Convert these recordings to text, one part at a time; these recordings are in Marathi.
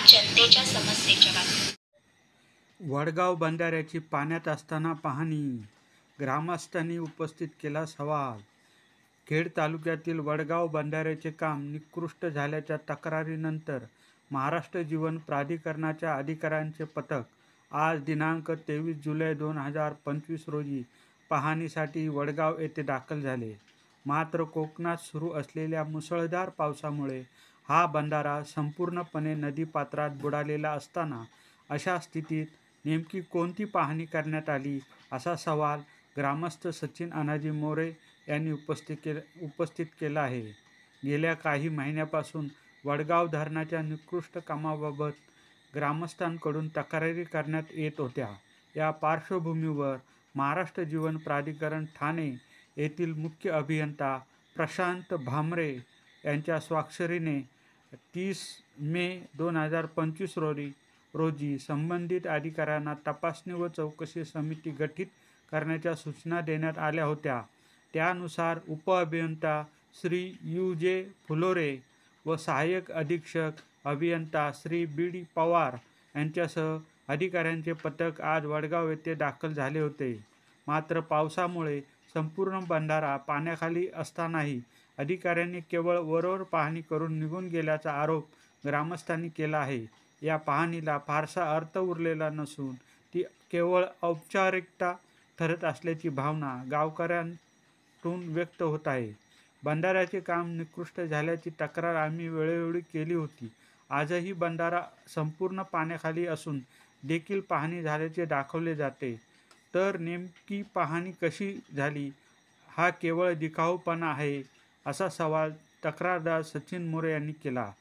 जनतेच्या समस्येच्या बातम्या। वडगाव बंधाऱ्याची पाण्यात असताना पाहणी, ग्रामस्थांनी उपस्थित केला सवाल। खेड तालुक्यातील वडगाव बंधाऱ्याचे काम निकृष्ट झाल्याच्या तक्रारीनंतर महाराष्ट्र जीवन प्राधिकरणाच्या अधिकाऱ्यांचे पथक आज दिनांक 23 जुलै 2025 रोजी पाहणीसाठी वडगाव येथे दाखल झाले। मात्र कोकणात सुरू असलेल्या मुसळधार पावसामुळे हा बंधारा संपूर्णपणे नदीपात्रात बुडालेला असताना अशा स्थितीत नेमकी कोणती पाहणी करण्यात आली, असा सवाल ग्रामस्थ सचिन अनाजी मोरे यांनी उपस्थित केला आहे। गेल्या काही महिन्यापासून वडगाव धरणाच्या निकृष्ट कामाबाबत ग्रामस्थांकडून तक्रारी करण्यात येत होत्या। या पार्श्वभूमीवर महाराष्ट्र जीवन प्राधिकरण ठाणे येथील मुख्य अभियंता प्रशांत भामरे यांच्या स्वाक्षरीने 30 मे 2025 रोजी संबंधित अधिकाऱ्यांना तपासणी व चौकशी समिती गठीत करण्याच्या सूचना देण्यात आल्या होत्या। त्यानुसार उपअभियंता श्री यू.जे. फुलोरे व सहाय्यक अधीक्षक अभियंता श्री बी.डी. पवार यांच्यासह अधिकाऱ्यांचे पथक आज वडगाव येथे दाखल झाले होते। मात्र पावसामुळे संपूर्ण बंधारा पाण्याखाली असतानाही अधिकाऱ्यांनी केवळ वरवर पाहणी करून निघून गेल्याचा आरोप ग्रामस्थांनी केला आहे। या पाहणीला फारसा अर्थ उरलेला नसून ती केवळ औपचारिकता ठरत असल्याची भावना गावकऱ्यांतून व्यक्त होत आहे। बंधाऱ्याचे काम निकृष्ट झाल्याची तक्रार आम्ही वेळोवेळी केली होती। आजही बंधारा संपूर्ण पाण्याखाली असून देखील पाहणी झाल्याचे दाखवले जाते, तर नेमकी पाहणी कशी झाली हा केवळ दिखाऊपणा आहे, असा सवाल तक्रारदार सचिन मोरे यांनी केला।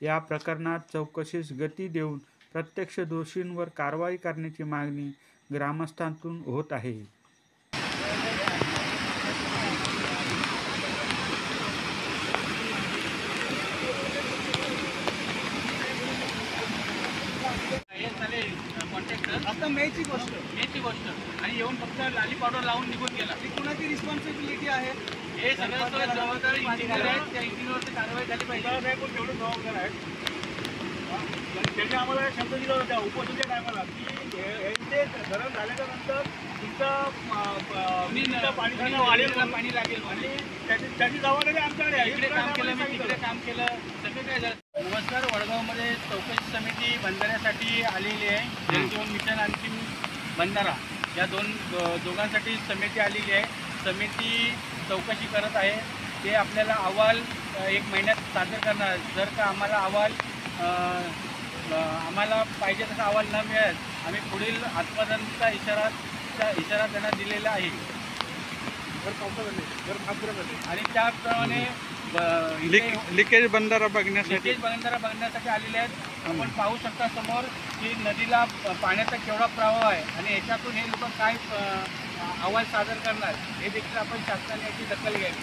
या प्रकरणात चौकशीस गती देऊन प्रत्यक्ष दोषींवर कारवाई करण्याची मागणी ग्रामस्थांतून होत आहे। आता मेची गोष्ट आणि येऊन फक्त लाली पावडर लावून निघून गेला। ही कुणाची रिस्पॉन्सिबिलिटी आहे? हे सगळं जबाबदार इंजिनियर आहेत, त्या इंजिनियरवरती कारवाई झाली पाहिजे। जेवढं जबाबदार आहेत त्याने आम्हाला शब्द दिला होता उपोषणच्या टायमाला की हे धरण झाल्याच्या नंतर तुमचं पाणी लागेल आणि त्याची जबाबदारी आमच्याकडे आहे। इकडे काम केलं, मी तिकडे काम केलं, सगळं काय झालं। नमस्कार, वडगावमध्ये चौकशी समिती बंधाऱ्यासाठी आलेली आहे। जलजीवन मिशन आणखी बंधारा या दोघांसाठी समिती आलेली आहे। समिती चौकशी करत आहे। ते आपल्याला अहवाल 1 महिन्यात सादर करणार। जर का आम्हाला पाहिजे तसा अहवाल न मिळाला आम्ही पुढील आत्मदहनाचा इशारा त्यांना दिलेला आहे। आणि त्याप्रमाणे लिकेज बंधारा बघण्यासाठी आलेले आहेत। आपण पाहू शकता समोर की नदीला पाण्याचा केवढा प्रवाह आहे आणि याच्यातून हे लोक काय अहवाल सादर करणार हे देखील आपण शासनाने याची दखल घ्यावी।